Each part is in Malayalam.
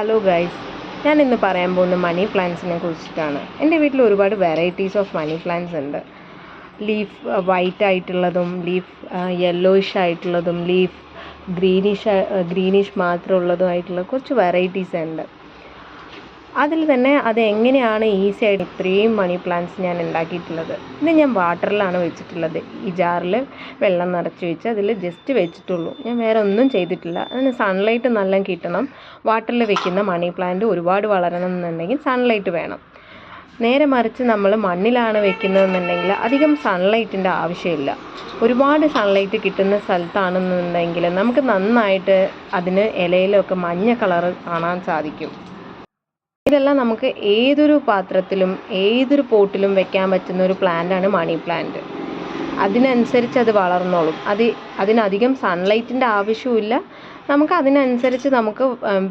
ഹലോ ഗൈസ്, ഞാൻ ഇന്ന് പറയാൻ പോകുന്ന മണി പ്ലാന്റ്സിനെ കുറിച്ചിട്ടാണ്. എൻ്റെ വീട്ടിൽ ഒരുപാട് വെറൈറ്റീസ് ഓഫ് മണി പ്ലാന്റ്സ് ഉണ്ട്. ലീഫ് വൈറ്റ് ആയിട്ടുള്ളതും ലീഫ് യെല്ലോയിഷ് ആയിട്ടുള്ളതും ലീഫ് ഗ്രീനിഷ് മാത്രമുള്ളതുമായിട്ടുള്ള കുറച്ച് വെറൈറ്റീസ് ഉണ്ട്. അതിൽ തന്നെ അത് എങ്ങനെയാണ് ഈസി ആയിട്ട് ഇത്രയും മണി പ്ലാന്റ്സ് ഞാൻ ഉണ്ടാക്കിയിട്ടുള്ളത്. ഇത് ഞാൻ വാട്ടറിലാണ് വെച്ചിട്ടുള്ളത്. ഈ ജാറിൽ വെള്ളം നിറച്ച് വെച്ച് അതിൽ ജസ്റ്റ് വെച്ചിട്ടുള്ളൂ. ഞാൻ വേറെ ഒന്നും ചെയ്തിട്ടില്ല. അതിന് സൺലൈറ്റ് നല്ല കിട്ടണം. വാട്ടറിൽ വെക്കുന്ന മണി പ്ലാന്റ് ഒരുപാട് വളരണം എന്നുണ്ടെങ്കിൽ സൺലൈറ്റ് വേണം. നേരെ മറിച്ച് നമ്മൾ മണ്ണിലാണ് വെക്കുന്നതെന്നുണ്ടെങ്കിൽ അധികം സൺലൈറ്റിൻ്റെ ആവശ്യമില്ല. ഒരുപാട് സൺലൈറ്റ് കിട്ടുന്ന സ്ഥലത്താണെന്നുണ്ടെങ്കിൽ നമുക്ക് നന്നായിട്ട് അതിന് ഇലയിലൊക്കെ മഞ്ഞ കളറ് കാണാൻ സാധിക്കും. ഇതെല്ലാം നമുക്ക് ഏതൊരു പാത്രത്തിലും ഏതൊരു പോട്ടിലും വെക്കാൻ പറ്റുന്ന ഒരു പ്ലാന്റാണ് മണി പ്ലാന്റ്. അതിനനുസരിച്ച് അത് വളർന്നോളും. അതിനധികം സൺലൈറ്റിൻ്റെ ആവശ്യമില്ല. നമുക്ക് അതിനനുസരിച്ച് നമുക്ക്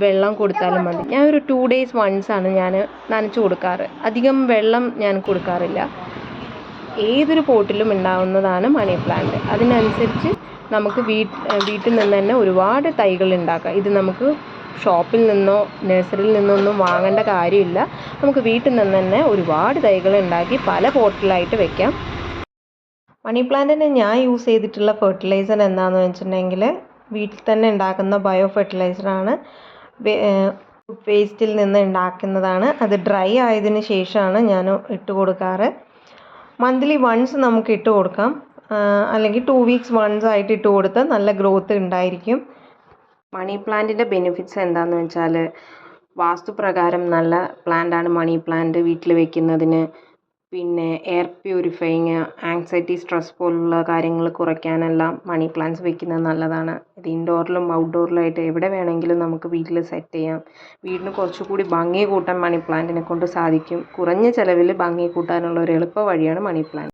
വെള്ളം കൊടുത്താലും മതി. ഞാൻ ഒരു 2 days once ആണ് ഞാൻ നനച്ച് കൊടുക്കാറ്. അധികം വെള്ളം ഞാൻ കൊടുക്കാറില്ല. ഏതൊരു പോട്ടിലും ഉണ്ടാവുന്നതാണ് മണി പ്ലാന്റ്. അതിനനുസരിച്ച് നമുക്ക് വീട്ടിൽ നിന്ന് തന്നെ ഒരുപാട് തൈകൾ ഉണ്ടാക്കാം. ഇത് നമുക്ക് ഷോപ്പിൽ നിന്നോ നഴ്സറിയിൽ നിന്നൊന്നും വാങ്ങേണ്ട കാര്യമില്ല. നമുക്ക് വീട്ടിൽ നിന്ന് തന്നെ ഒരുപാട് തൈകൾ ഉണ്ടാക്കി പല പോട്ടിലായിട്ട് വെക്കാം. മണി പ്ലാന്റിന് ഞാൻ യൂസ് ചെയ്തിട്ടുള്ള ഫെർട്ടിലൈസർ എന്താണെന്ന് വെച്ചിട്ടുണ്ടെങ്കിൽ വീട്ടിൽ തന്നെ ഉണ്ടാക്കുന്ന ബയോ ഫെർട്ടിലൈസറാണ്. ഫുഡ് വേസ്റ്റിൽ നിന്ന് ഉണ്ടാക്കുന്നതാണ്. അത് ഡ്രൈ ആയതിനു ശേഷമാണ് ഞാൻ ഇട്ട് കൊടുക്കാറ്. മന്ത്ലി വൺസ് നമുക്ക് ഇട്ട് കൊടുക്കാം, അല്ലെങ്കിൽ 2 weeks once ആയിട്ട് ഇട്ട് കൊടുത്താൽ നല്ല ഗ്രോത്ത് ഉണ്ടായിരിക്കും. മണി പ്ലാന്റിൻ്റെ ബെനിഫിറ്റ്സ് എന്താണെന്ന് വെച്ചാൽ വാസ്തുപ്രകാരം നല്ല പ്ലാന്റാണ് മണി പ്ലാന്റ് വീട്ടിൽ വെക്കുന്നതിന്. പിന്നെ എയർ പ്യൂരിഫയിങ്, ആങ്സൈറ്റി, സ്ട്രെസ് പോലുള്ള കാര്യങ്ങൾ കുറയ്ക്കാനെല്ലാം മണി പ്ലാന്റ്സ് വെക്കുന്നത് നല്ലതാണ്. ഇത് ഇൻഡോറിലും ഔട്ട്ഡോറിലായിട്ട് എവിടെ വേണമെങ്കിലും നമുക്ക് വീട്ടിൽ സെറ്റ് ചെയ്യാം. വീടിന് കുറച്ചുകൂടി ഭംഗി കൂട്ടാൻ മണി പ്ലാന്റിനെ കൊണ്ട് സാധിക്കും. കുറഞ്ഞ ചിലവിൽ ഭംഗി കൂട്ടാനുള്ള ഒരു എളുപ്പ വഴിയാണ് മണി പ്ലാന്റ്.